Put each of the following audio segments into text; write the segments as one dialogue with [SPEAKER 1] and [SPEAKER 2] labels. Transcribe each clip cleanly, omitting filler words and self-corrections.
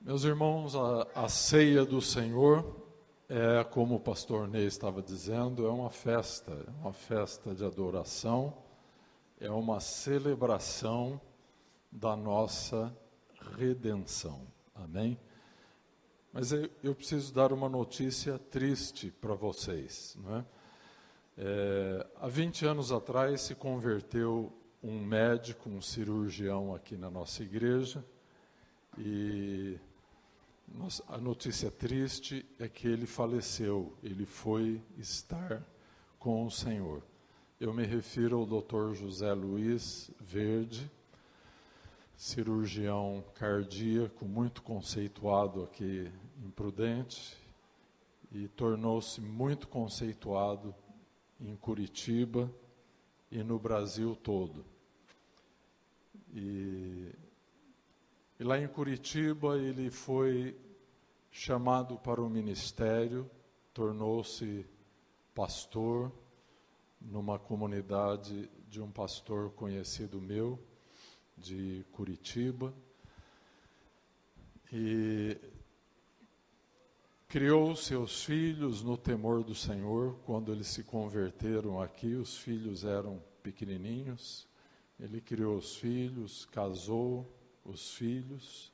[SPEAKER 1] Meus irmãos, a ceia do Senhor é, como o pastor Ney estava dizendo, é uma festa de adoração, é uma celebração da nossa redenção. Amém? Mas eu preciso dar uma notícia triste para vocês, não é? Há 20 anos atrás se converteu um médico, um cirurgião aqui na nossa igreja, e a notícia triste é que ele faleceu, ele foi estar com o Senhor. Eu me refiro ao Dr. José Luiz Verde, cirurgião cardíaco, muito conceituado aqui em Prudente, e tornou-se muito conceituado em Curitiba e no Brasil todo. E lá em Curitiba ele foi chamado para o ministério, tornou-se pastor numa comunidade de um pastor conhecido meu, de Curitiba, e criou seus filhos no temor do Senhor. Quando eles se converteram aqui, os filhos eram pequenininhos, ele criou os filhos, casou os filhos,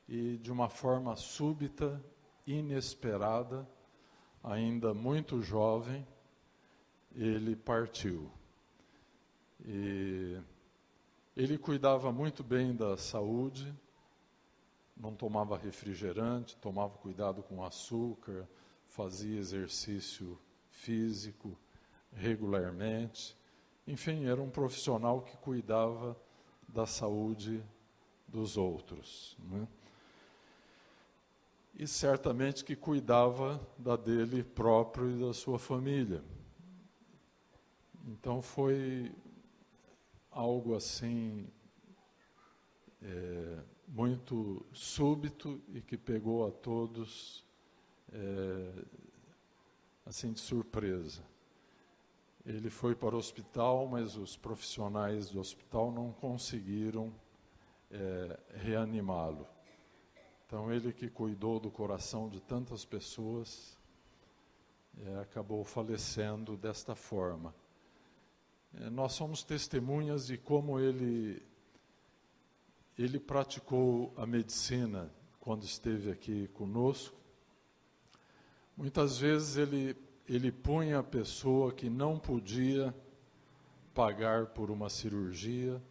[SPEAKER 1] e de uma forma súbita, inesperada, ainda muito jovem, ele partiu. E ele cuidava muito bem da saúde, não tomava refrigerante, tomava cuidado com açúcar, fazia exercício físico regularmente. Enfim, era um profissional que cuidava da saúde dos outros, né? E certamente que cuidava da dele próprio e da sua família. Então foi algo assim muito súbito e que pegou a todos assim de surpresa. Ele foi para o hospital, mas os profissionais do hospital não conseguiram reanimá-lo. Então ele que cuidou do coração de tantas pessoas acabou falecendo desta forma. Nós somos testemunhas de como ele praticou a medicina quando esteve aqui conosco. Muitas vezes ele punha a pessoa que não podia pagar por uma cirurgia,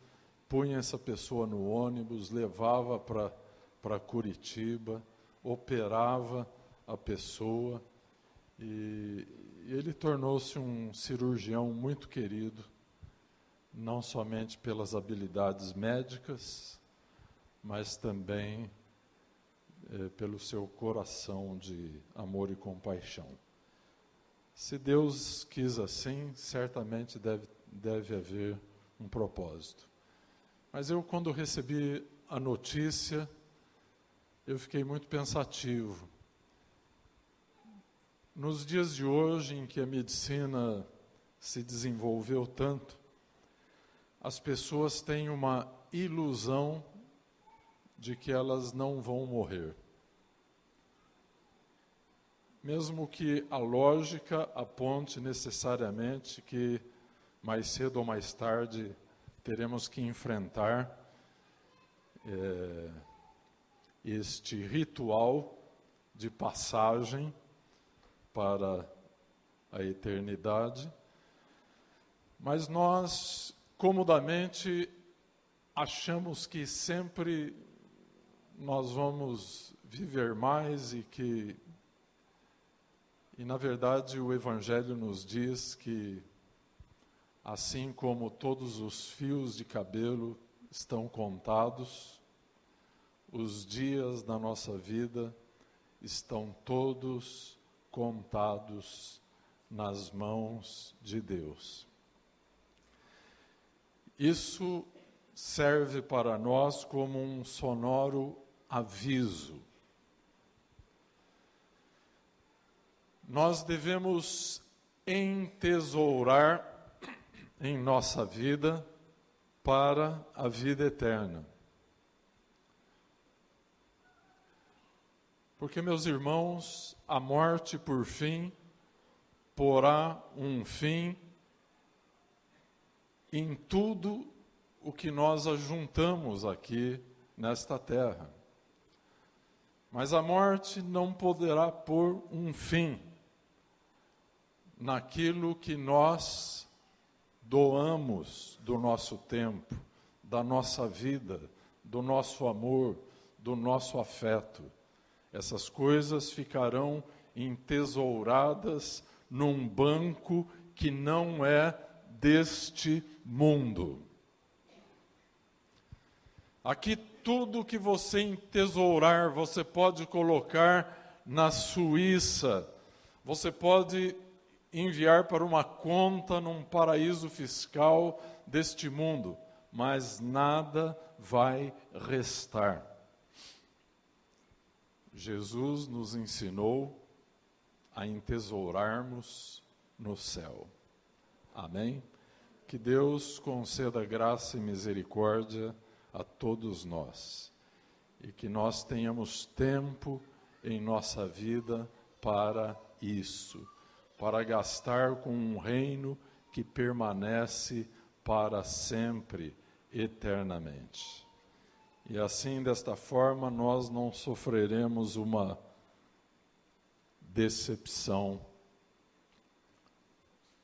[SPEAKER 1] punha essa pessoa no ônibus, levava para Curitiba, operava a pessoa, e ele tornou-se um cirurgião muito querido, não somente pelas habilidades médicas, mas também pelo seu coração de amor e compaixão. Se Deus quis assim, certamente deve haver um propósito. Mas eu, quando recebi a notícia, eu fiquei muito pensativo. Nos dias de hoje, em que a medicina se desenvolveu tanto, as pessoas têm uma ilusão de que elas não vão morrer. Mesmo que a lógica aponte necessariamente que mais cedo ou mais tarde teremos que enfrentar este ritual de passagem para a eternidade, mas nós comodamente achamos que sempre nós vamos viver mais e na verdade o Evangelho nos diz que assim como todos os fios de cabelo estão contados, os dias da nossa vida estão todos contados nas mãos de Deus. Isso serve para nós como um sonoro aviso. Nós devemos entesourar em nossa vida para a vida eterna. Porque, meus irmãos, a morte, por fim, porá um fim em tudo o que nós ajuntamos aqui nesta terra. Mas a morte não poderá pôr um fim naquilo que nós doamos do nosso tempo, da nossa vida, do nosso amor, do nosso afeto. Essas coisas ficarão entesouradas num banco que não é deste mundo. Aqui tudo que você entesourar, você pode colocar na Suíça, você pode enviar para uma conta num paraíso fiscal deste mundo, mas nada vai restar. Jesus nos ensinou a entesourarmos no céu. Amém? Que Deus conceda graça e misericórdia a todos nós e que nós tenhamos tempo em nossa vida para isso, para gastar com um reino que permanece para sempre, eternamente. E assim, desta forma, nós não sofreremos uma decepção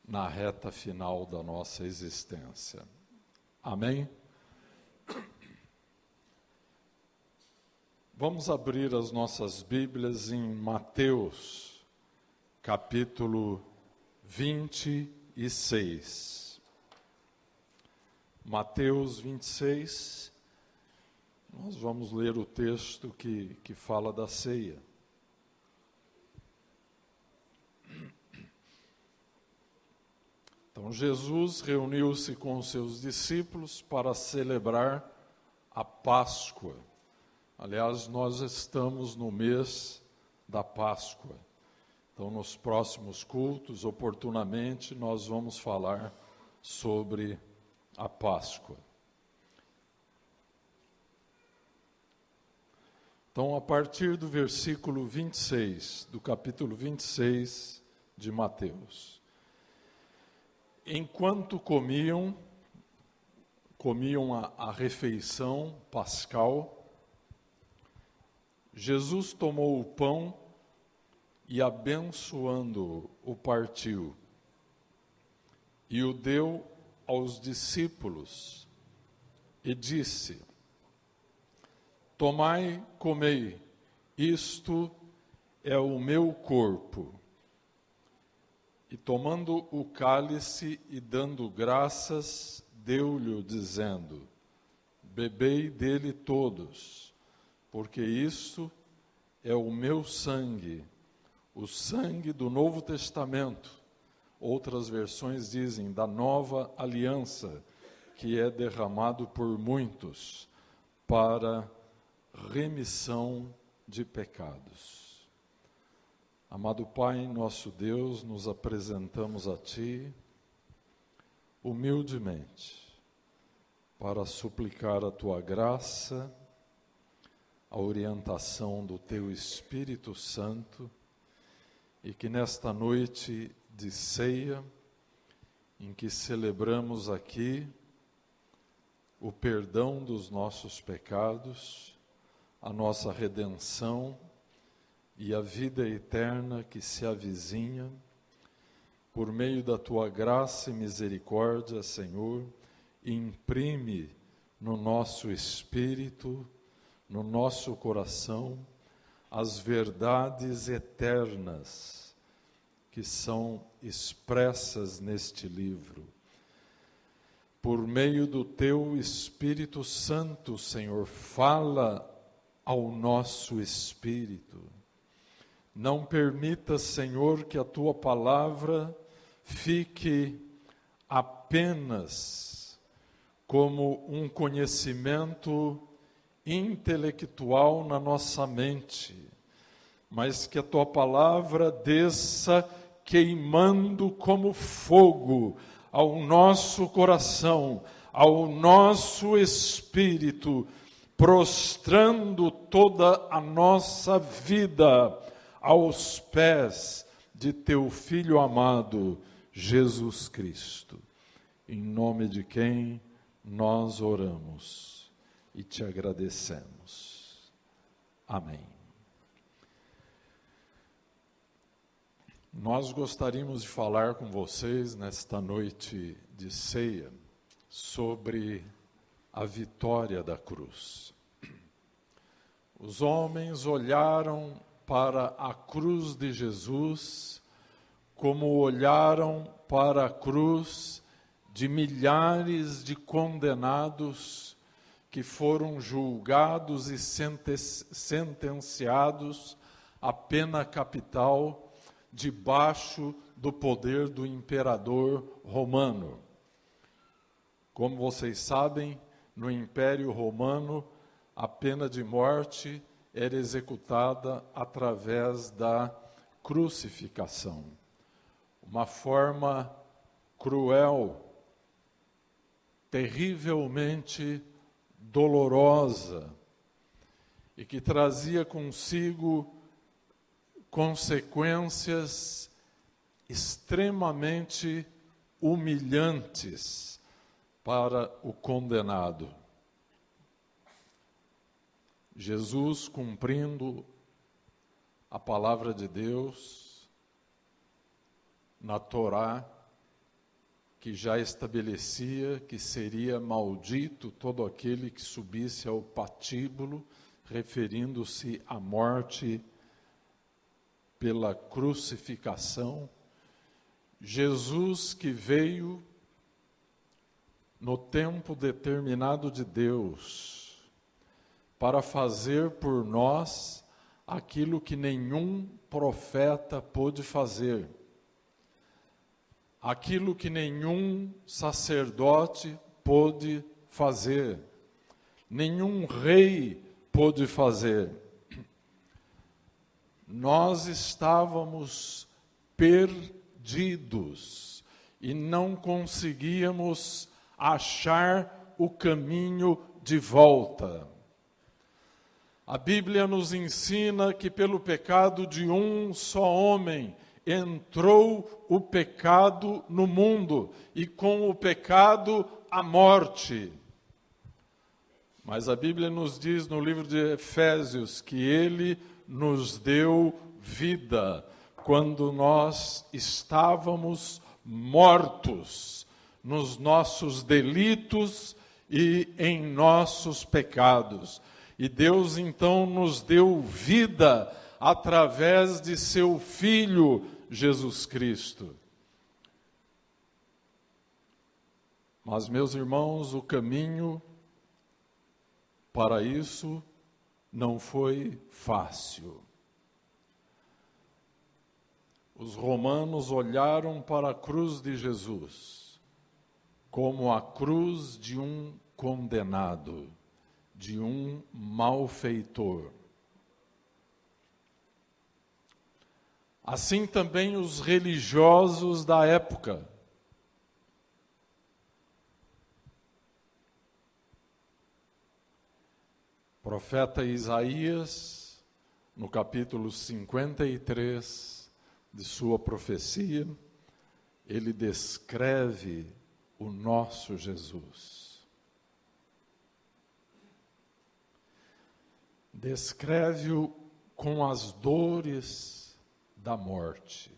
[SPEAKER 1] na reta final da nossa existência. Amém? Vamos abrir as nossas Bíblias em Mateus, capítulo 26. Mateus 26, nós vamos ler o texto que fala da ceia. Então, Jesus reuniu-se com os seus discípulos para celebrar a Páscoa. Aliás, nós estamos no mês da Páscoa. Então, nos próximos cultos, oportunamente, nós vamos falar sobre a Páscoa. Então, a partir do versículo 26, do capítulo 26 de Mateus. Enquanto comiam a refeição pascal, Jesus tomou o pão e, abençoando-o, o partiu e o deu aos discípulos e disse: tomai, comei, isto é o meu corpo. E tomando o cálice e dando graças, deu-lhe, dizendo: bebei dele todos, porque isto é o meu sangue, o sangue do Novo Testamento. Outras versões dizem da nova aliança, que é derramado por muitos para remissão de pecados. Amado Pai, nosso Deus, nos apresentamos a Ti humildemente para suplicar a Tua graça, a orientação do Teu Espírito Santo, e que nesta noite de ceia, em que celebramos aqui o perdão dos nossos pecados, a nossa redenção e a vida eterna que se avizinha, por meio da Tua graça e misericórdia, Senhor, imprime no nosso espírito, no nosso coração, as verdades eternas que são expressas neste livro. Por meio do Teu Espírito Santo, Senhor, fala ao nosso espírito. Não permita, Senhor, que a Tua palavra fique apenas como um conhecimento intelectual na nossa mente, mas que a Tua palavra desça queimando como fogo ao nosso coração, ao nosso espírito, prostrando toda a nossa vida aos pés de teu Filho amado, Jesus Cristo, em nome de quem nós oramos e te agradecemos. Amém. Nós gostaríamos de falar com vocês nesta noite de ceia sobre a vitória da cruz. Os homens olharam para a cruz de Jesus como olharam para a cruz de milhares de condenados que foram julgados e sentenciados à pena capital debaixo do poder do imperador romano. Como vocês sabem, no Império Romano, a pena de morte era executada através da crucificação. Uma forma cruel, terrivelmente dolorosa, e que trazia consigo consequências extremamente humilhantes para o condenado. Jesus, cumprindo a palavra de Deus na Torá, que já estabelecia que seria maldito todo aquele que subisse ao patíbulo, referindo-se à morte pela crucificação. Jesus, que veio no tempo determinado de Deus para fazer por nós aquilo que nenhum profeta pôde fazer, aquilo que nenhum sacerdote pôde fazer, nenhum rei pôde fazer. Nós estávamos perdidos e não conseguíamos achar o caminho de volta. A Bíblia nos ensina que pelo pecado de um só homem entrou o pecado no mundo, e com o pecado a morte. Mas a Bíblia nos diz no livro de Efésios que Ele nos deu vida quando nós estávamos mortos nos nossos delitos e em nossos pecados. E Deus então nos deu vida através de seu Filho Jesus Cristo. Mas, meus irmãos, o caminho para isso não foi fácil. Os romanos olharam para a cruz de Jesus como a cruz de um condenado, de um malfeitor. Assim também os religiosos da época. O profeta Isaías, no capítulo 53 de sua profecia, ele descreve o nosso Jesus. Descreve-o com as dores da morte.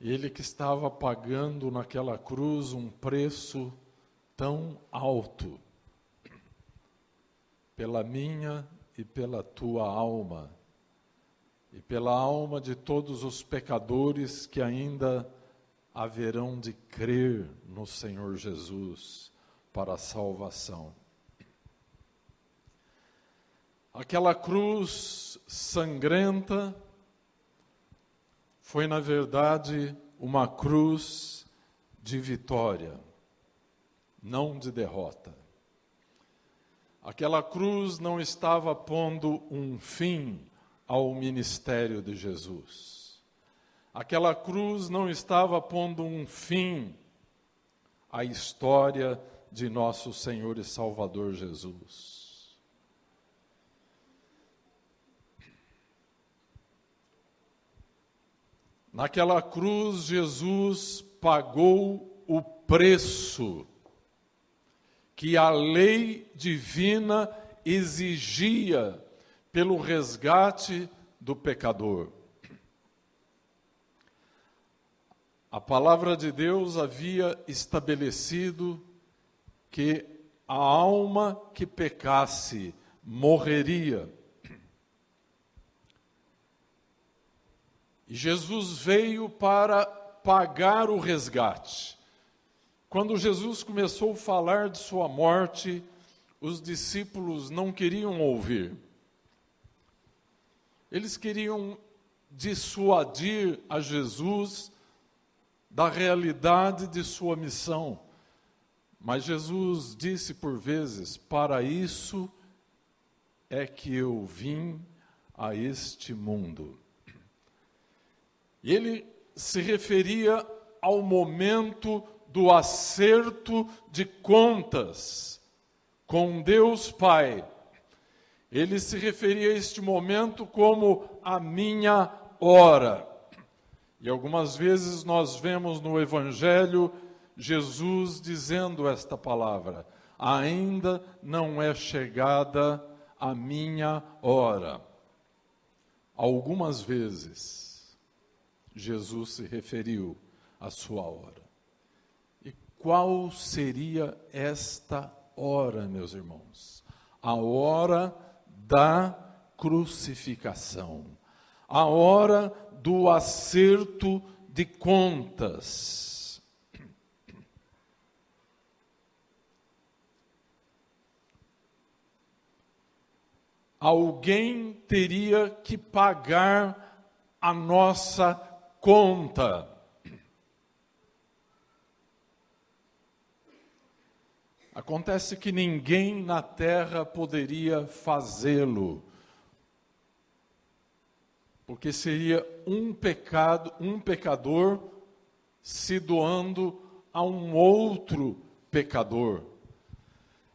[SPEAKER 1] Ele que estava pagando naquela cruz um preço tão alto pela minha e pela tua alma, e pela alma de todos os pecadores que ainda haverão de crer no Senhor Jesus para a salvação. Aquela cruz sangrenta foi, na verdade, uma cruz de vitória, não de derrota. Aquela cruz não estava pondo um fim ao ministério de Jesus. Aquela cruz não estava pondo um fim à história de nosso Senhor e Salvador Jesus. Naquela cruz, Jesus pagou o preço que a lei divina exigia pelo resgate do pecador. A palavra de Deus havia estabelecido que a alma que pecasse morreria. E Jesus veio para pagar o resgate. Quando Jesus começou a falar de sua morte, os discípulos não queriam ouvir. Eles queriam dissuadir a Jesus da realidade de sua missão. Mas Jesus disse por vezes: para isso é que eu vim a este mundo. E ele se referia ao momento do acerto de contas com Deus Pai. Ele se referia a este momento como a minha hora. E algumas vezes nós vemos no Evangelho Jesus dizendo esta palavra: ainda não é chegada a minha hora. Algumas vezes Jesus se referiu à sua hora. E qual seria esta hora, meus irmãos? A hora da crucificação, a hora do acerto de contas. Alguém teria que pagar a nossa conta. Acontece que ninguém na terra poderia fazê-lo, porque seria um pecador se doando a um outro pecador.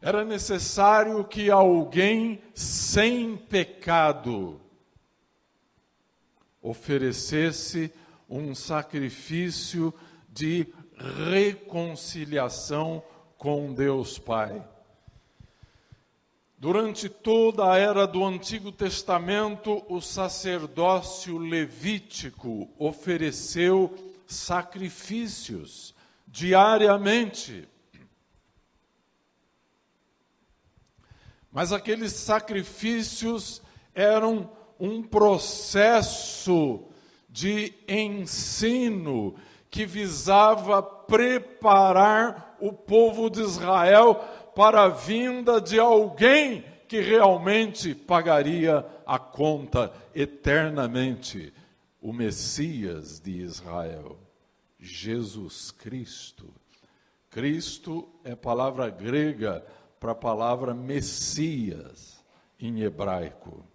[SPEAKER 1] Era necessário que alguém sem pecado oferecesse um sacrifício de reconciliação com Deus Pai. Durante toda a era do Antigo Testamento, o sacerdócio levítico ofereceu sacrifícios diariamente. Mas aqueles sacrifícios eram um processo de ensino que visava preparar o povo de Israel para a vinda de alguém que realmente pagaria a conta eternamente, o Messias de Israel, Jesus Cristo. Cristo é palavra grega para a palavra Messias em hebraico.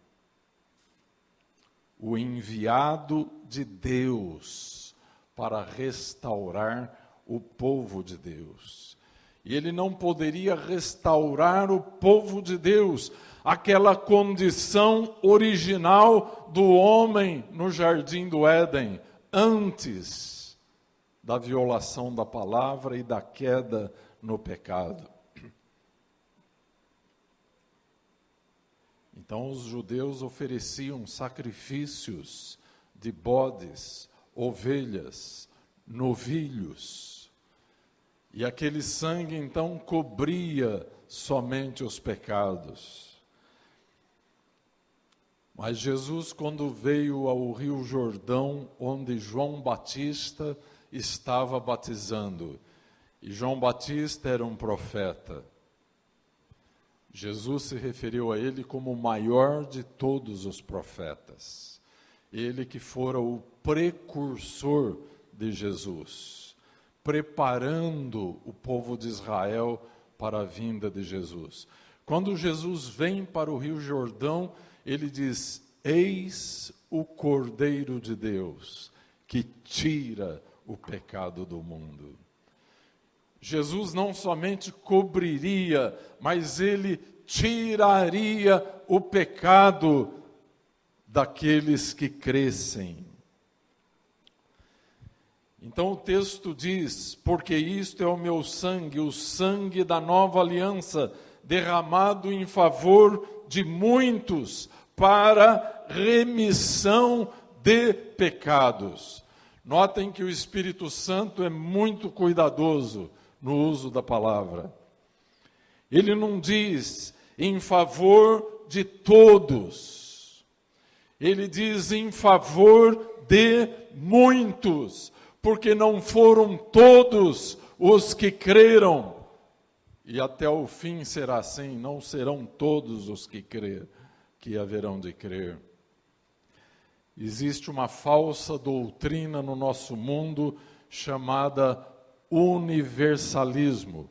[SPEAKER 1] O enviado de Deus para restaurar o povo de Deus. E ele não poderia restaurar o povo de Deus, aquela condição original do homem no jardim do Éden, antes da violação da palavra e da queda no pecado. Então os judeus ofereciam sacrifícios de bodes, ovelhas, novilhos. E aquele sangue então cobria somente os pecados. Mas Jesus, quando veio ao Rio Jordão, onde João Batista estava batizando, e João Batista era um profeta, Jesus se referiu a ele como o maior de todos os profetas. Ele que fora o precursor de Jesus, preparando o povo de Israel para a vinda de Jesus. Quando Jesus vem para o Rio Jordão, ele diz: eis o Cordeiro de Deus, que tira o pecado do mundo. Jesus não somente cobriria, mas ele tiraria o pecado daqueles que crescem. Então o texto diz: porque isto é o meu sangue, o sangue da nova aliança, derramado em favor de muitos, para remissão de pecados. Notem que o Espírito Santo é muito cuidadoso no uso da palavra. Ele não diz em favor de todos. Ele diz em favor de muitos, porque não foram todos os que creram. E até o fim será assim, não serão todos os que crer, que haverão de crer. Existe uma falsa doutrina no nosso mundo chamada universalismo.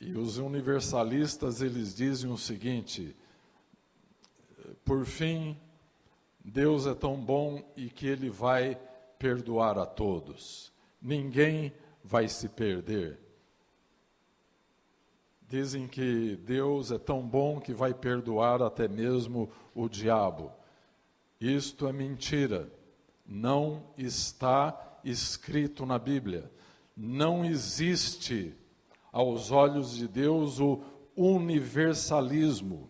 [SPEAKER 1] E os universalistas, eles dizem o seguinte: por fim, Deus é tão bom e que Ele vai perdoar a todos. Ninguém vai se perder. Dizem que Deus é tão bom que vai perdoar até mesmo o diabo. Isto é mentira. Não está escrito na Bíblia. Não existe, aos olhos de Deus, o universalismo.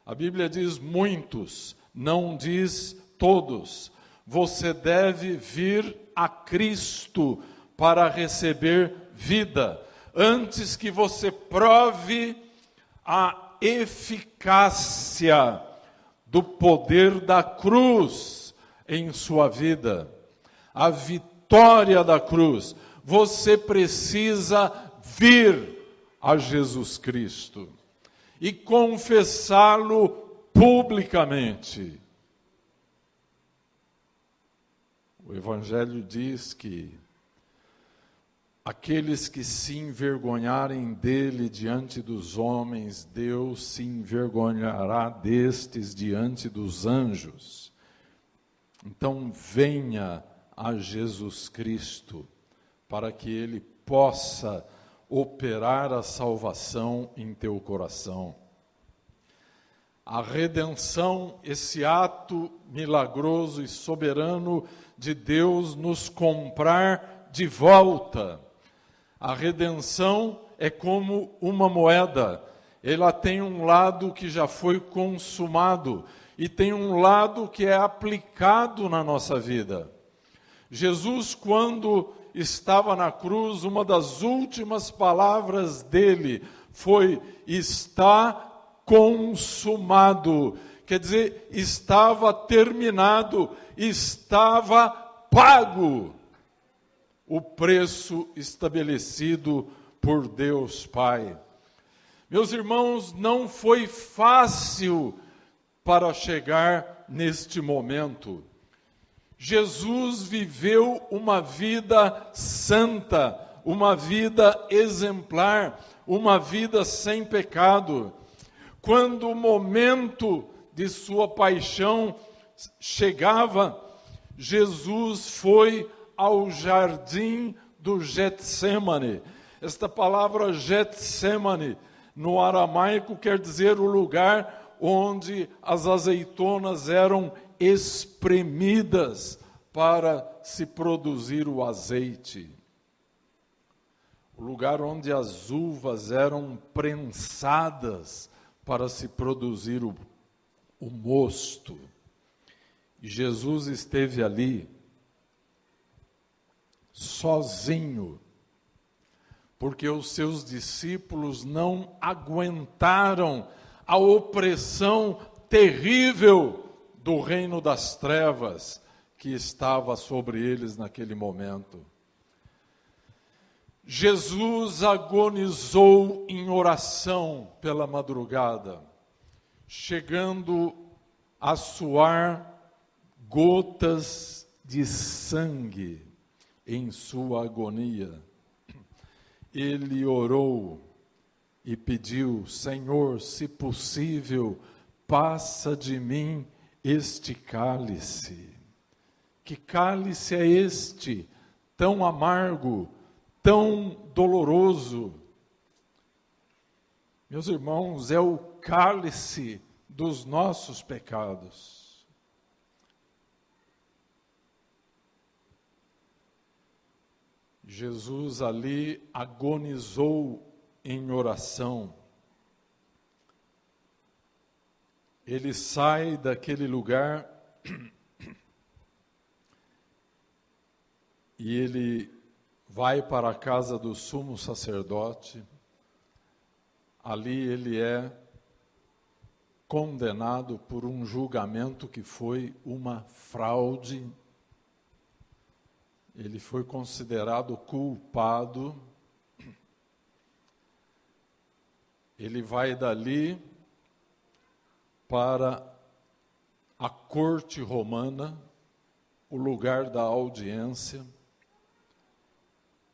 [SPEAKER 1] A Bíblia diz muitos, não diz todos. Você deve vir a Cristo para receber vida, antes que você prove a eficácia do poder da cruz em sua vida, a vitória da cruz. Você precisa vir a Jesus Cristo e confessá-lo publicamente. O Evangelho diz que aqueles que se envergonharem dele diante dos homens, Deus se envergonhará destes diante dos anjos. Então venha a Jesus Cristo, para que Ele possa operar a salvação em teu coração. A redenção, esse ato milagroso e soberano de Deus nos comprar de volta. A redenção é como uma moeda. Ela tem um lado que já foi consumado e tem um lado que é aplicado na nossa vida. Jesus, quando estava na cruz, uma das últimas palavras dele foi: está consumado. Quer dizer, estava terminado, estava pago o preço estabelecido por Deus Pai. Meus irmãos, não foi fácil para chegar neste momento. Jesus viveu uma vida santa, uma vida exemplar, uma vida sem pecado. Quando o momento de sua paixão chegava, Jesus foi ao jardim do Getsemane. Esta palavra Getsemane, no aramaico, quer dizer o lugar onde as azeitonas eram espremidas para se produzir o azeite. O lugar onde as uvas eram prensadas para se produzir o mosto. E Jesus esteve ali, sozinho, porque os seus discípulos não aguentaram a opressão terrível do reino das trevas que estava sobre eles naquele momento. Jesus agonizou em oração pela madrugada, chegando a suar gotas de sangue em sua agonia. Ele orou e pediu: Senhor, se possível, passa de mim este cálice. Que cálice é este, tão amargo, tão doloroso? Meus irmãos, é o cálice dos nossos pecados. Jesus ali agonizou em oração. Ele sai daquele lugar e ele vai para a casa do sumo sacerdote. Ali ele é condenado por um julgamento que foi uma fraude. Ele foi considerado culpado. Ele vai dali para a corte romana, o lugar da audiência.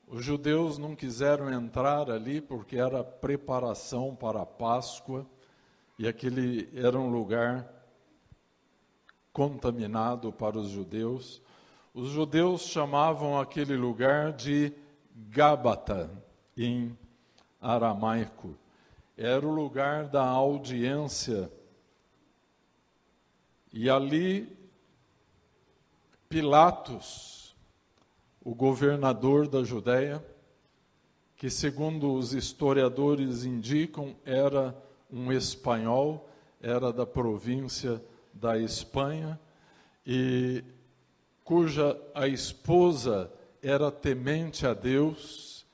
[SPEAKER 1] Os judeus não quiseram entrar ali porque era preparação para a Páscoa, e aquele era um lugar contaminado para os judeus. Os judeus chamavam aquele lugar de Gábata, em aramaico. Era o lugar da audiência. E ali, Pilatos, o governador da Judéia, que segundo os historiadores indicam, era um espanhol, era da província da Espanha, e cuja a esposa era temente a Deus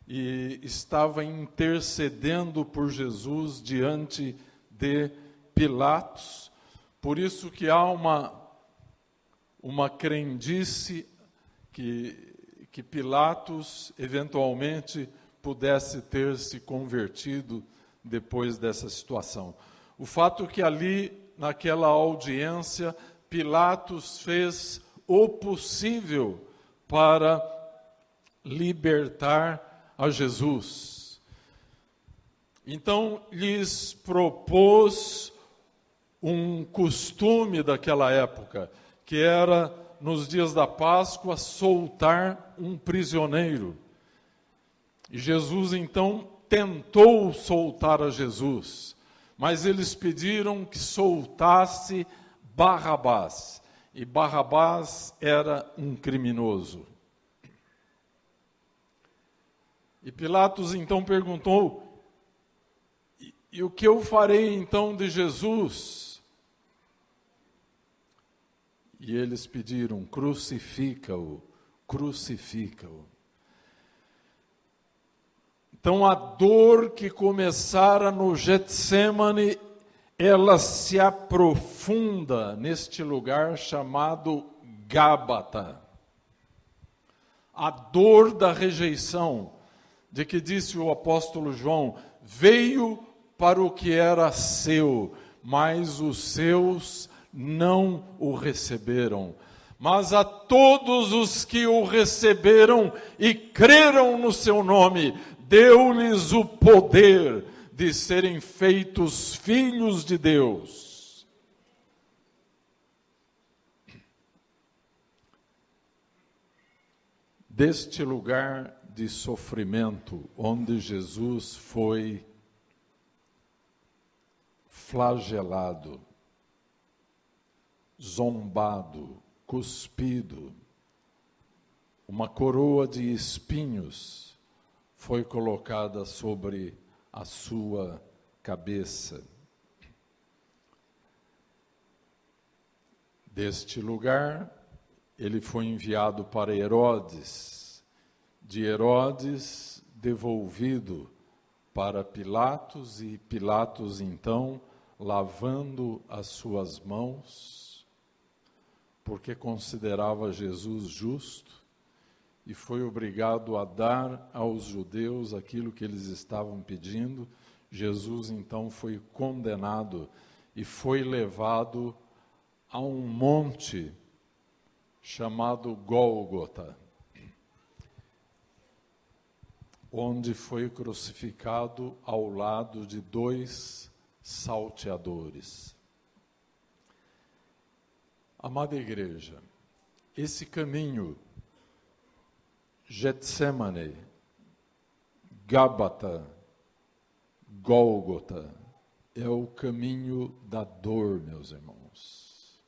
[SPEAKER 1] e estava intercedendo por Jesus diante de Pilatos. Por isso que há uma crendice que Pilatos eventualmente pudesse ter se convertido depois dessa situação. O fato é que ali, naquela audiência, Pilatos fez o possível para libertar a Jesus. Então, lhes propôs um costume daquela época, que era, nos dias da Páscoa, soltar um prisioneiro. E Jesus, então, tentou soltar a Jesus, mas eles pediram que soltasse Barrabás. E Barrabás era um criminoso. E Pilatos, então, perguntou, e o que eu farei, então, de Jesus? E eles pediram, crucifica-o, crucifica-o. Então a dor que começara no Getsêmani, ela se aprofunda neste lugar chamado Gábata. A dor da rejeição, de que disse o apóstolo João, veio para o que era seu, mas os seus não o receberam. Mas a todos os que o receberam e creram no seu nome, deu-lhes o poder de serem feitos filhos de Deus. Deste lugar de sofrimento, onde Jesus foi flagelado, zombado, cuspido, uma coroa de espinhos foi colocada sobre a sua cabeça. Deste lugar, ele foi enviado para Herodes, de Herodes devolvido para Pilatos, e Pilatos, então, lavando as suas mãos, porque considerava Jesus justo, e foi obrigado a dar aos judeus aquilo que eles estavam pedindo. Jesus, então, foi condenado e foi levado a um monte chamado Gólgota, onde foi crucificado ao lado de 2 salteadores. Amada igreja, esse caminho, Getsêmani, Gábata, Gólgota, é o caminho da dor, meus irmãos.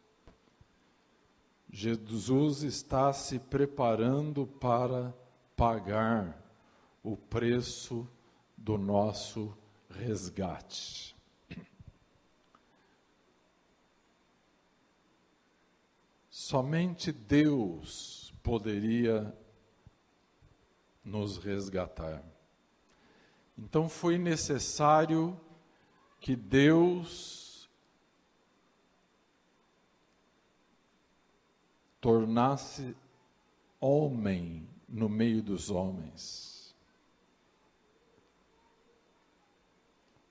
[SPEAKER 1] Jesus está se preparando para pagar o preço do nosso resgate. Somente Deus poderia nos resgatar. Então foi necessário que Deus tornasse homem no meio dos homens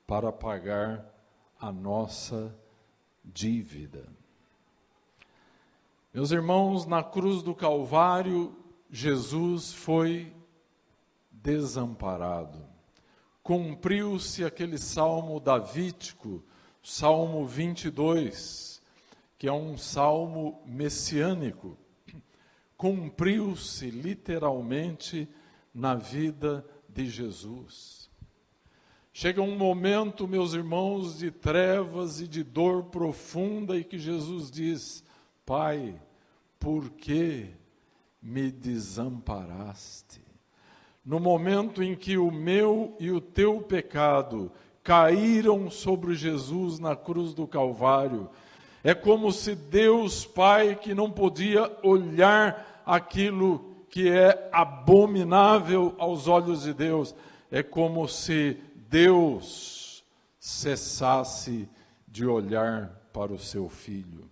[SPEAKER 1] para pagar a nossa dívida. Meus irmãos, na cruz do Calvário, Jesus foi desamparado. Cumpriu-se aquele salmo davídico, Salmo 22, que é um salmo messiânico. Cumpriu-se literalmente na vida de Jesus. Chega um momento, meus irmãos, de trevas e de dor profunda e que Jesus diz: Pai, por que me desamparaste? No momento em que o meu e o teu pecado caíram sobre Jesus na cruz do Calvário, é como se Deus Pai, que não podia olhar aquilo que é abominável aos olhos de Deus, é como se Deus cessasse de olhar para o seu Filho.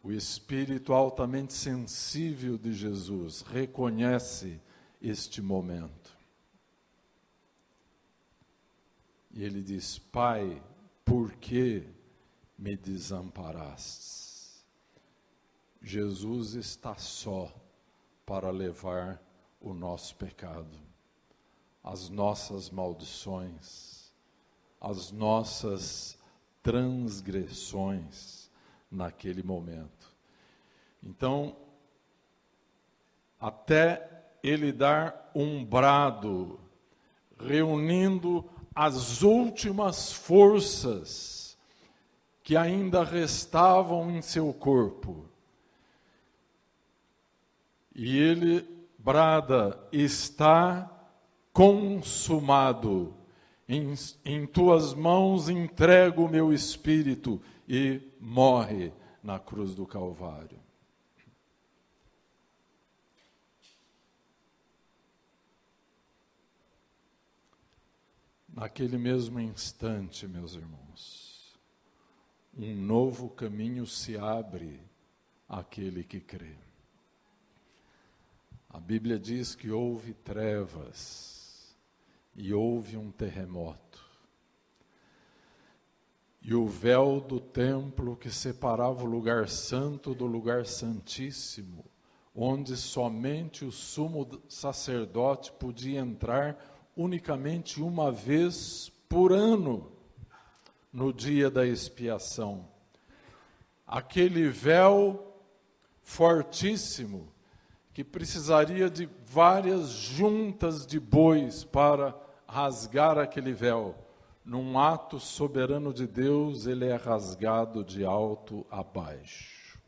[SPEAKER 1] O espírito altamente sensível de Jesus reconhece este momento. E ele diz: Pai, por que me desamparastes? Jesus está só para levar o nosso pecado, as nossas maldições, as nossas transgressões naquele momento. Então, até ele dar um brado, reunindo as últimas forças que ainda restavam em seu corpo. E ele brada: está consumado, em tuas mãos entrego o meu espírito, e morre na cruz do Calvário. Naquele mesmo instante, meus irmãos, um novo caminho se abre àquele que crê. A Bíblia diz que houve trevas e houve um terremoto. E o véu do templo que separava o lugar santo do lugar santíssimo, onde somente o sumo sacerdote podia entrar unicamente uma vez por ano, no dia da expiação. Aquele véu fortíssimo, que precisaria de várias juntas de bois para rasgar aquele véu. Num ato soberano de Deus, ele é rasgado de alto a baixo.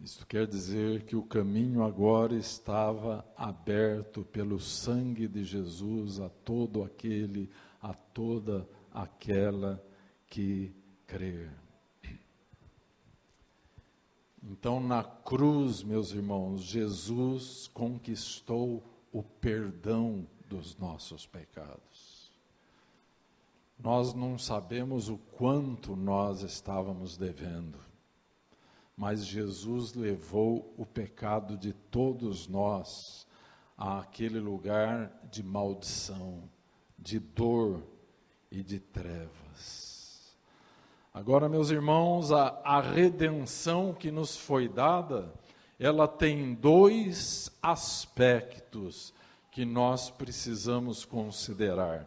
[SPEAKER 1] Isso quer dizer que o caminho agora estava aberto pelo sangue de Jesus a todo aquele, a toda aquela que crer. Então, na cruz, meus irmãos, Jesus conquistou o perdão dos nossos pecados. Nós não sabemos o quanto nós estávamos devendo, mas Jesus levou o pecado de todos nós àquele lugar de maldição, de dor e de trevas. Agora, meus irmãos, a redenção que nos foi dada, ela tem dois aspectos que nós precisamos considerar.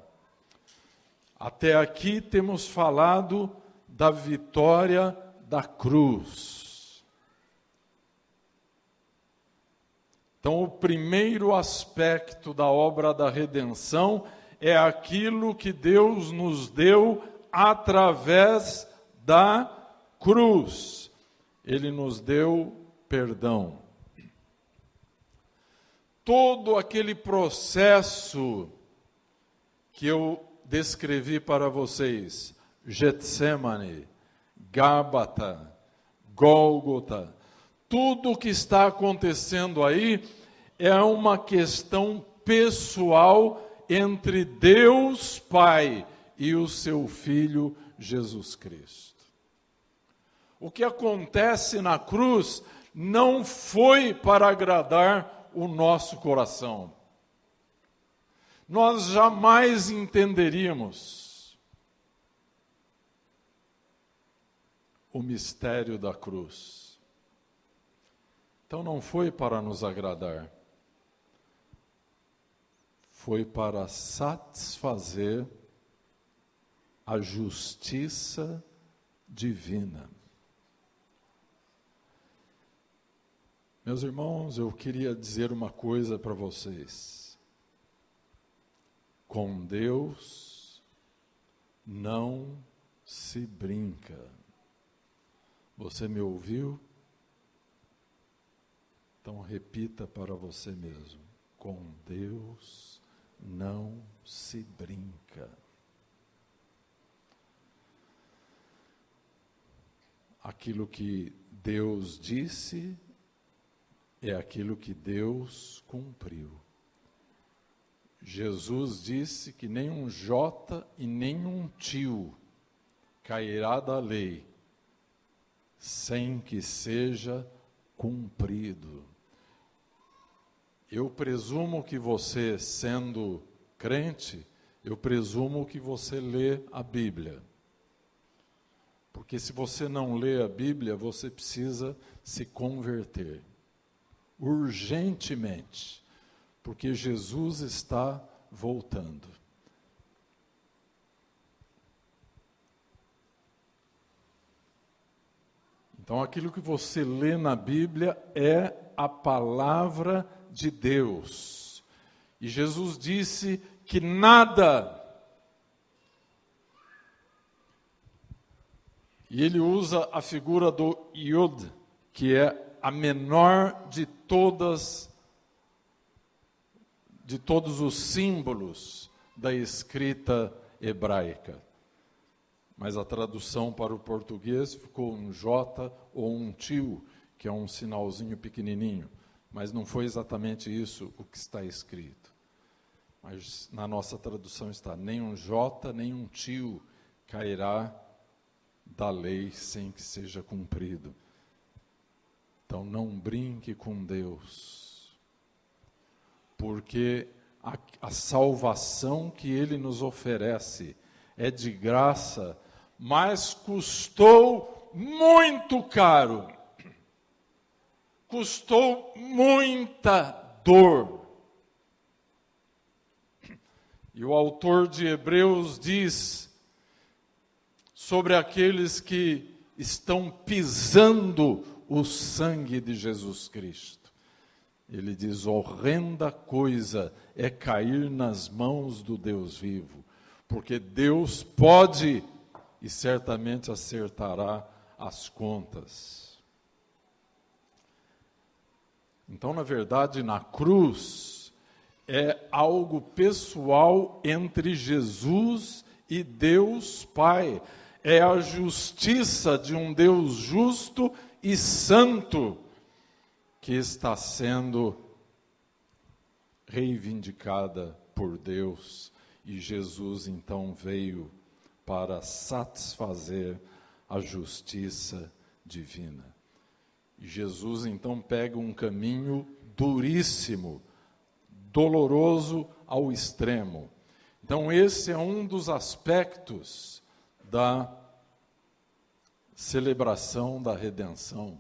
[SPEAKER 1] Até aqui temos falado da vitória da cruz. Então, o primeiro aspecto da obra da redenção é aquilo que Deus nos deu através da cruz. Ele nos deu perdão. Todo aquele processo que eu descrevi para vocês, Getsemane, Gábata, Gólgota, tudo o que está acontecendo aí é uma questão pessoal entre Deus Pai e o seu Filho Jesus Cristo. O que acontece na cruz não foi para agradar o nosso coração. Nós jamais entenderíamos o mistério da cruz. Então não foi para nos agradar. Foi para satisfazer a justiça divina. Meus irmãos, eu queria dizer uma coisa para vocês. Com Deus não se brinca. Você me ouviu? Então repita para você mesmo. Com Deus não se brinca. Aquilo que Deus disse é aquilo que Deus cumpriu. Jesus disse que nem um jota e nem um tio cairá da lei sem que seja cumprido. Eu presumo que você, sendo crente, eu presumo que você lê a Bíblia. Porque se você não lê a Bíblia, você precisa se converter. Urgentemente. Porque Jesus está voltando. Então, aquilo que você lê na Bíblia é a palavra de Deus. E Jesus disse que nada, e ele usa a figura do Yod, que é a menor de todos os símbolos da escrita hebraica. Mas a tradução para o português ficou um J ou um tio, que é um sinalzinho pequenininho. Mas não foi exatamente isso o que está escrito. Mas na nossa tradução está, nem um J, nem um tio cairá da lei sem que seja cumprido. Então não brinque com Deus. Porque a salvação que Ele nos oferece é de graça, mas custou muito caro. Custou muita dor. E o autor de Hebreus diz sobre aqueles que estão pisando o sangue de Jesus Cristo. Ele diz, horrenda coisa é cair nas mãos do Deus vivo, porque Deus pode e certamente acertará as contas. Então, na verdade, na cruz é algo pessoal entre Jesus e Deus Pai. É a justiça de um Deus justo e santo que está sendo reivindicada por Deus. E Jesus então veio para satisfazer a justiça divina. E Jesus então pega um caminho duríssimo, doloroso ao extremo. Então esse é um dos aspectos da celebração da redenção.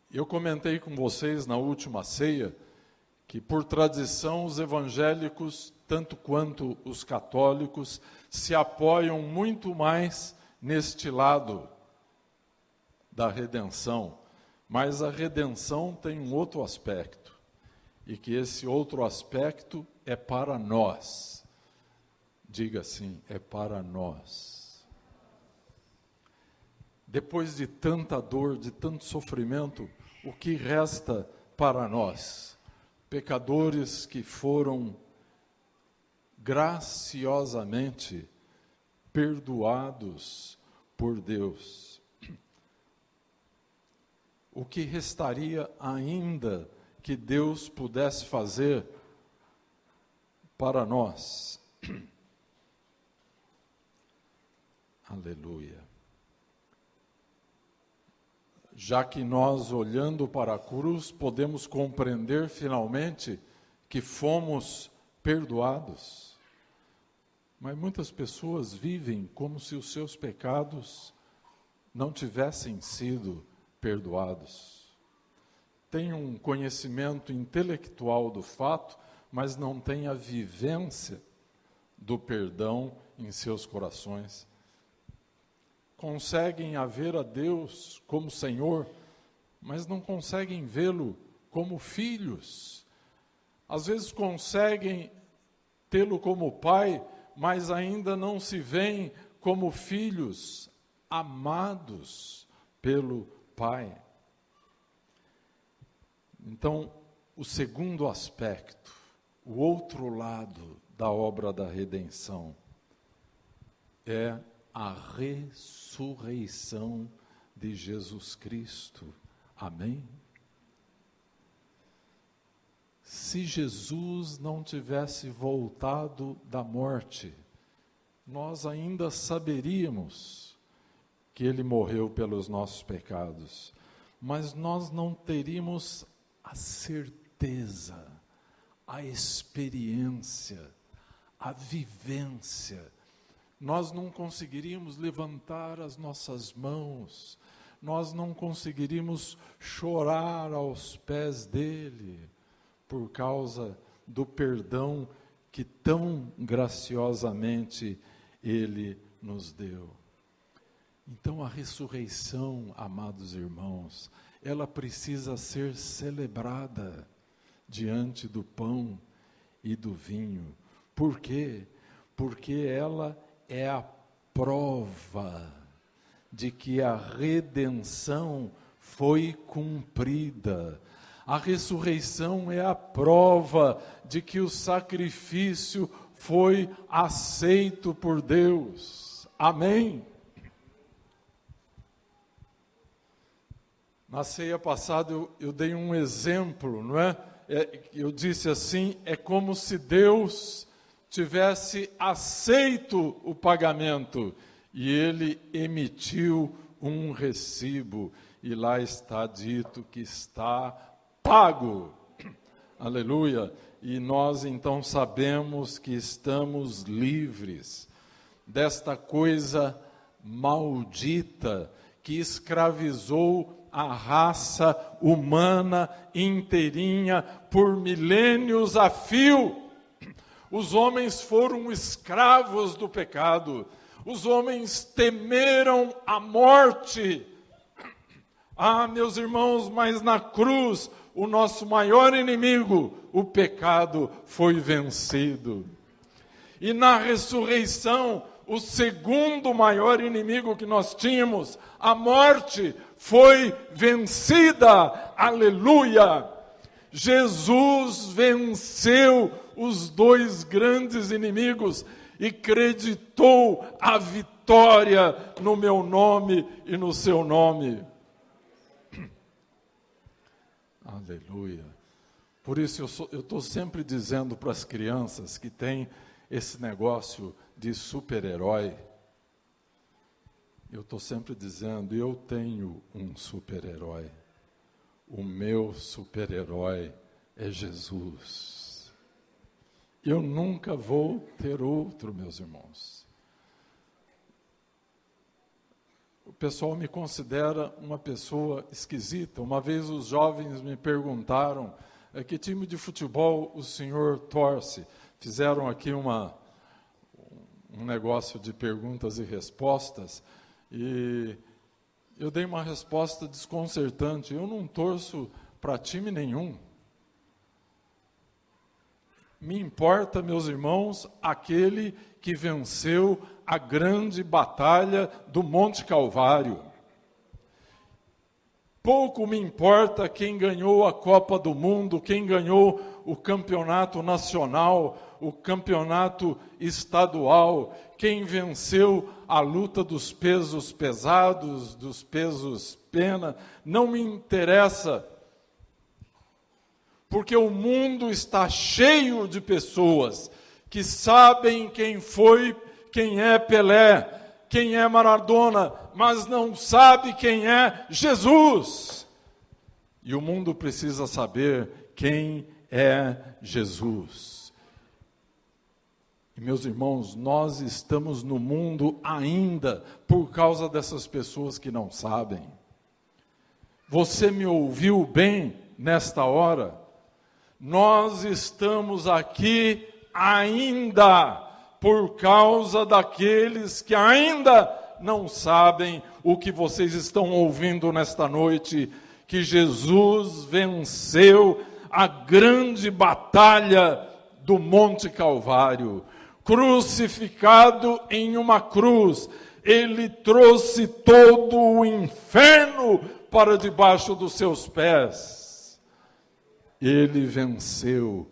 [SPEAKER 1] Eu comentei com vocês na última ceia que, por tradição, os evangélicos, tanto quanto os católicos, se apoiam muito mais neste lado da redenção. Mas a redenção tem um outro aspecto, e que esse outro aspecto é para nós. Diga assim, é para nós. depois de tanta dor, de tanto sofrimento, o que resta para nós, pecadores que foram graciosamente perdoados por Deus? O que restaria ainda que Deus pudesse fazer para nós? Aleluia. Já que nós, olhando para a cruz, podemos compreender finalmente que fomos perdoados. Mas muitas pessoas vivem como se os seus pecados não tivessem sido perdoados. Tem um conhecimento intelectual do fato, mas não tem a vivência do perdão em seus corações. Conseguem ver a Deus como Senhor, mas não conseguem vê-lo como filhos. Às vezes conseguem tê-lo como pai, mas ainda não se veem como filhos amados pelo Pai. Então, o segundo aspecto, o outro lado da obra da redenção, é a ressurreição de Jesus Cristo. Amém? Se Jesus não tivesse voltado da morte, nós ainda saberíamos que Ele morreu pelos nossos pecados, mas nós não teríamos a certeza, a experiência, a vivência. Nós não conseguiríamos levantar as nossas mãos, nós não conseguiríamos chorar aos pés dele, por causa do perdão que tão graciosamente ele nos deu. Então a ressurreição, amados irmãos, ela precisa ser celebrada diante do pão e do vinho. Por quê? Porque ela é a prova de que a redenção foi cumprida. A ressurreição é a prova de que o sacrifício foi aceito por Deus. Amém? Na ceia passada eu dei um exemplo, não é? Eu disse assim, é como se Deus tivesse aceito o pagamento e Ele emitiu um recibo e lá está dito que está pago. Aleluia. E nós então sabemos que estamos livres desta coisa maldita que escravizou a raça humana inteirinha por milênios a fio. Os homens foram escravos do pecado. Os homens temeram a morte. Ah, meus irmãos, mas na cruz, o nosso maior inimigo, o pecado, foi vencido. E na ressurreição, o segundo maior inimigo que nós tínhamos, a morte, foi vencida. Aleluia! Jesus venceu os dois grandes inimigos e creditou a vitória no meu nome e no seu nome. Aleluia. Por isso eu estou sempre dizendo para as crianças que têm esse negócio de super-herói, eu estou sempre dizendo, eu tenho um super-herói. O meu super-herói é Jesus. Eu nunca vou ter outro, meus irmãos. O pessoal me considera uma pessoa esquisita. Uma vez os jovens me perguntaram, que time de futebol o senhor torce? Fizeram aqui um negócio de perguntas e respostas, e eu dei uma resposta desconcertante. Eu não torço para time nenhum. Me importa, meus irmãos, aquele que venceu a grande batalha do Monte Calvário. Pouco me importa quem ganhou a Copa do Mundo, quem ganhou o campeonato nacional, o campeonato estadual, quem venceu a luta dos pesos pesados, dos pesos pena, não me interessa. Porque o mundo está cheio de pessoas que sabem quem foi, quem é Pelé, quem é Maradona, mas não sabe quem é Jesus. E o mundo precisa saber quem é Jesus. E, meus irmãos, nós estamos no mundo ainda por causa dessas pessoas que não sabem. Você me ouviu bem nesta hora? Nós estamos aqui ainda por causa daqueles que ainda não sabem o que vocês estão ouvindo nesta noite, que Jesus venceu a grande batalha do Monte Calvário. Crucificado em uma cruz, ele trouxe todo o inferno para debaixo dos seus pés. Ele venceu,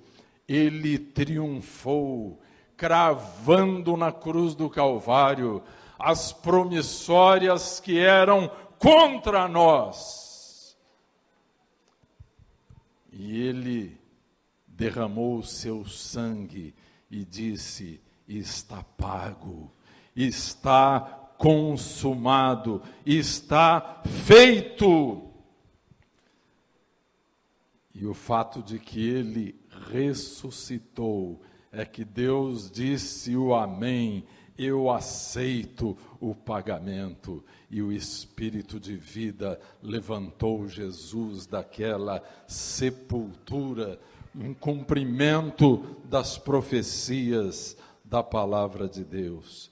[SPEAKER 1] ele triunfou, cravando na cruz do Calvário as promissórias que eram contra nós. E ele derramou o seu sangue e disse: está pago, está consumado, está feito. E o fato de que ele ressuscitou é que Deus disse o amém, eu aceito o pagamento. E o Espírito de vida levantou Jesus daquela sepultura, em cumprimento das profecias da palavra de Deus.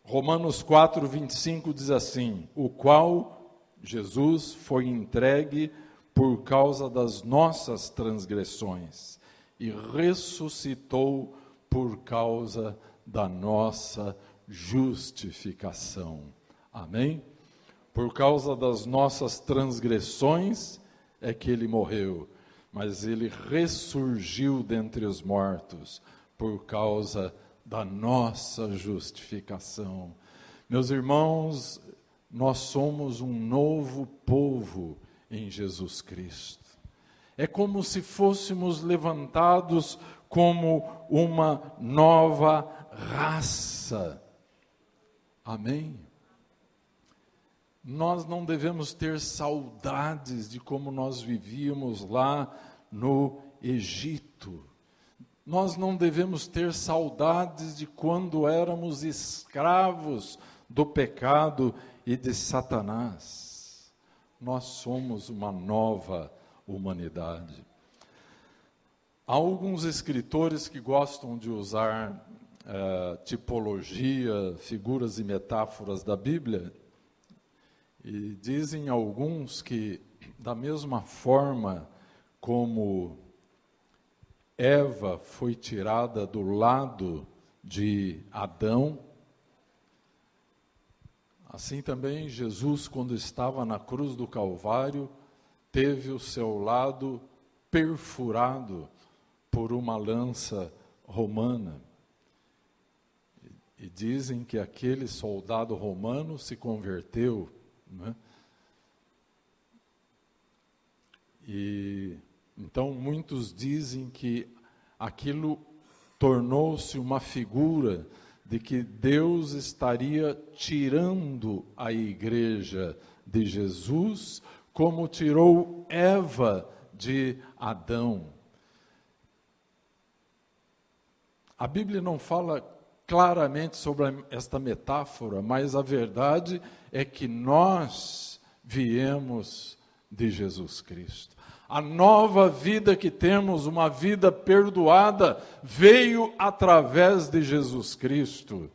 [SPEAKER 1] Romanos 4:25 diz assim: o qual Jesus foi entregue por causa das nossas transgressões e ressuscitou por causa da nossa justificação. Amém? Por causa das nossas transgressões é que ele morreu, mas ele ressurgiu dentre os mortos por causa da nossa justificação. Meus irmãos, nós somos um novo povo em Jesus Cristo. É como se fôssemos levantados como uma nova raça. Amém? Nós não devemos ter saudades de como nós vivíamos lá no Egito. Nós não devemos ter saudades de quando éramos escravos do pecado e de Satanás. Nós somos uma nova humanidade. Há alguns escritores que gostam de usar tipologia, figuras e metáforas da Bíblia, e dizem alguns que, da mesma forma como Eva foi tirada do lado de Adão, assim também Jesus, quando estava na cruz do Calvário, teve o seu lado perfurado por uma lança romana. E dizem que aquele soldado romano se converteu, né? E então muitos dizem que aquilo tornou-se uma figura de que Deus estaria tirando a igreja de Jesus, como tirou Eva de Adão. A Bíblia não fala claramente sobre esta metáfora, mas a verdade é que nós viemos de Jesus Cristo. A nova vida que temos, uma vida perdoada, veio através de Jesus Cristo.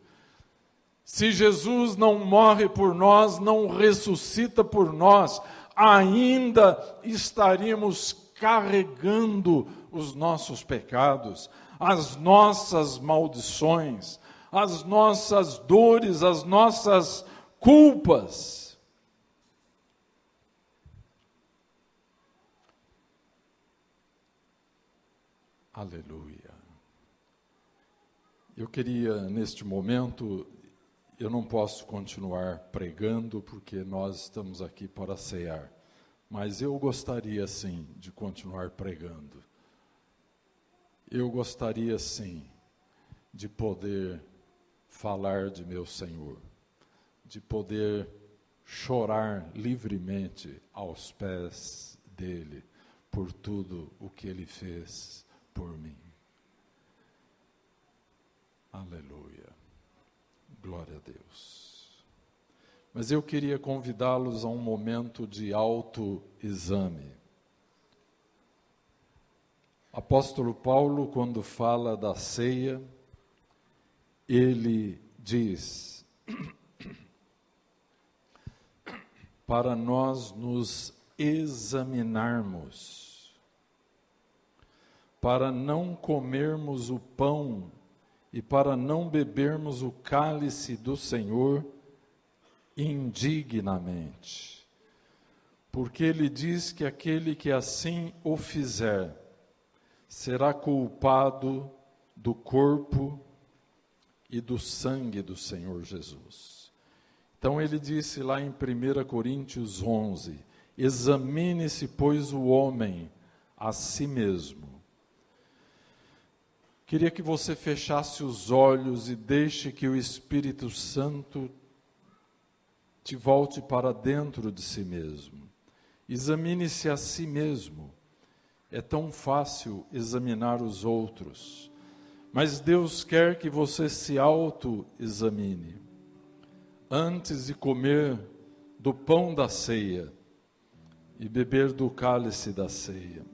[SPEAKER 1] Se Jesus não morre por nós, não ressuscita por nós, ainda estaríamos carregando os nossos pecados, as nossas maldições, as nossas dores, as nossas culpas. Aleluia. Eu queria, neste momento, eu não posso continuar pregando, porque nós estamos aqui para cear, mas eu gostaria, sim, de continuar pregando. Eu gostaria, sim, de poder falar de meu Senhor, de poder chorar livremente aos pés dele, por tudo o que ele fez por mim. Aleluia. Glória a Deus. Mas eu queria convidá-los a um momento de autoexame. Apóstolo Paulo, quando fala da ceia, ele diz para nós nos examinarmos, para não comermos o pão e para não bebermos o cálice do Senhor indignamente. Porque ele diz que aquele que assim o fizer será culpado do corpo e do sangue do Senhor Jesus. Então ele disse lá em 1 Coríntios 11, examine-se, pois, o homem a si mesmo. Queria que você fechasse os olhos e deixe que o Espírito Santo te volte para dentro de si mesmo. Examine-se a si mesmo. É tão fácil examinar os outros, mas Deus quer que você se auto-examine. Antes de comer do pão da ceia e beber do cálice da ceia.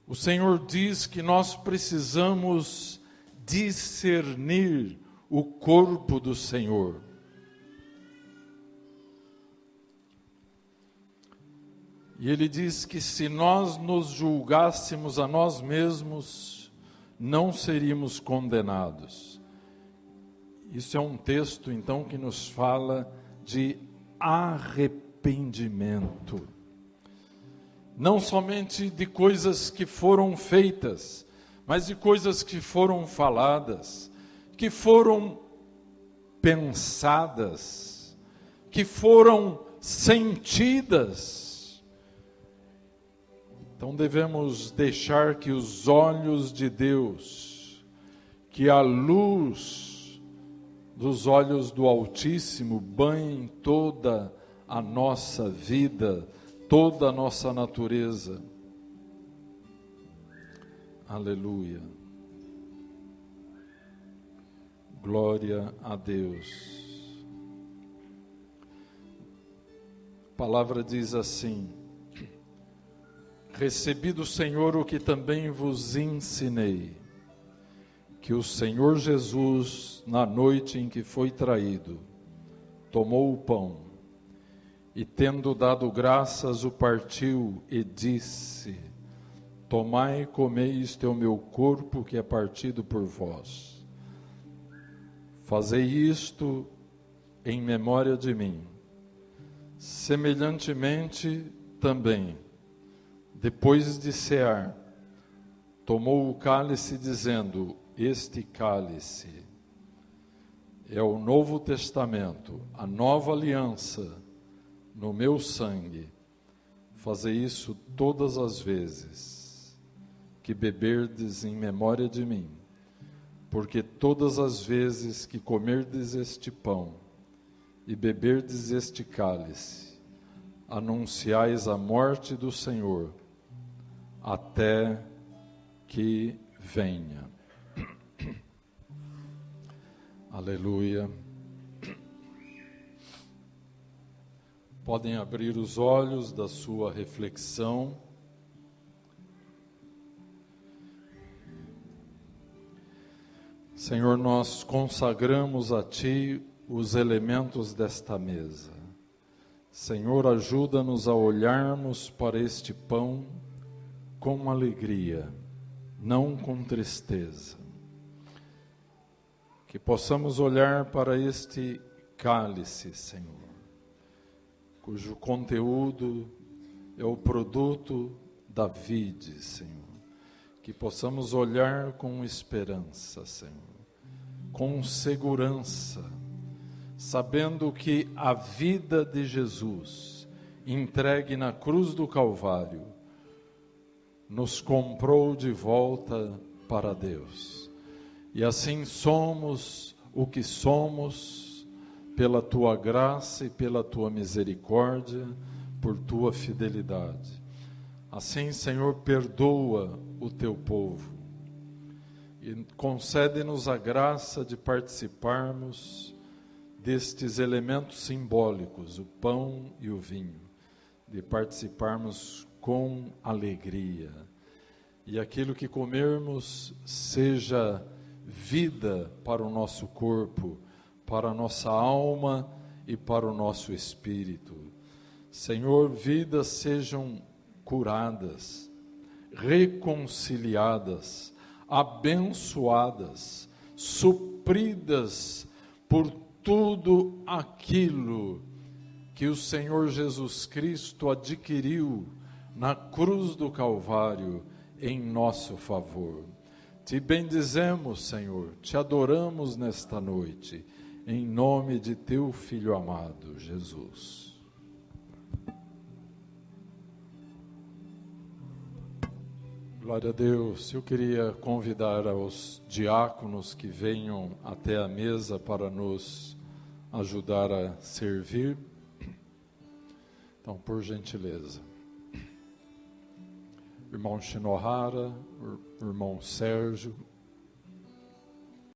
[SPEAKER 1] O Senhor diz que nós precisamos discernir o corpo do Senhor. E Ele diz que se nós nos julgássemos a nós mesmos, não seríamos condenados. Isso é um texto, então, que nos fala de arrependimento. Não somente de coisas que foram feitas, mas de coisas que foram faladas, que foram pensadas, que foram sentidas. Então devemos deixar que os olhos de Deus, que a luz dos olhos do Altíssimo banhem toda a nossa vida, toda a nossa natureza. Aleluia. Glória a Deus. A palavra diz assim: recebi do Senhor o que também vos ensinei, que o Senhor Jesus, na noite em que foi traído, tomou o pão, e tendo dado graças, o partiu e disse: tomai e comei, isto é o meu corpo que é partido por vós. Fazei isto em memória de mim. Semelhantemente também, depois de cear, tomou o cálice, dizendo: este cálice é o Novo Testamento, a nova aliança no meu sangue. Fazei isso todas as vezes que beberdes em memória de mim, porque todas as vezes que comerdes este pão e beberdes este cálice, anunciais a morte do Senhor, até que venha. Aleluia. Podem abrir os olhos da sua reflexão. Senhor, nós consagramos a Ti os elementos desta mesa. Senhor, ajuda-nos a olharmos para este pão com alegria, não com tristeza. Que possamos olhar para este cálice, Senhor, cujo conteúdo é o produto da vide, Senhor. que possamos olhar com esperança, Senhor, com segurança, sabendo que a vida de Jesus, entregue na cruz do Calvário, nos comprou de volta para Deus. E assim somos o que somos, pela Tua graça e pela Tua misericórdia, por Tua fidelidade. Assim, Senhor, perdoa o Teu povo e concede-nos a graça de participarmos destes elementos simbólicos, o pão e o vinho, de participarmos com alegria. E aquilo que comermos seja vida para o nosso corpo, para a nossa alma e para o nosso espírito. Senhor, vidas sejam curadas, reconciliadas, abençoadas, supridas por tudo aquilo que o Senhor Jesus Cristo adquiriu na cruz do Calvário em nosso favor. Te bendizemos, Senhor, te adoramos nesta noite, em nome de Teu Filho amado, Jesus. Glória a Deus. Eu queria convidar aos diáconos que venham até a mesa para nos ajudar a servir. Então, por gentileza. Irmão Shinohara, irmão Sérgio,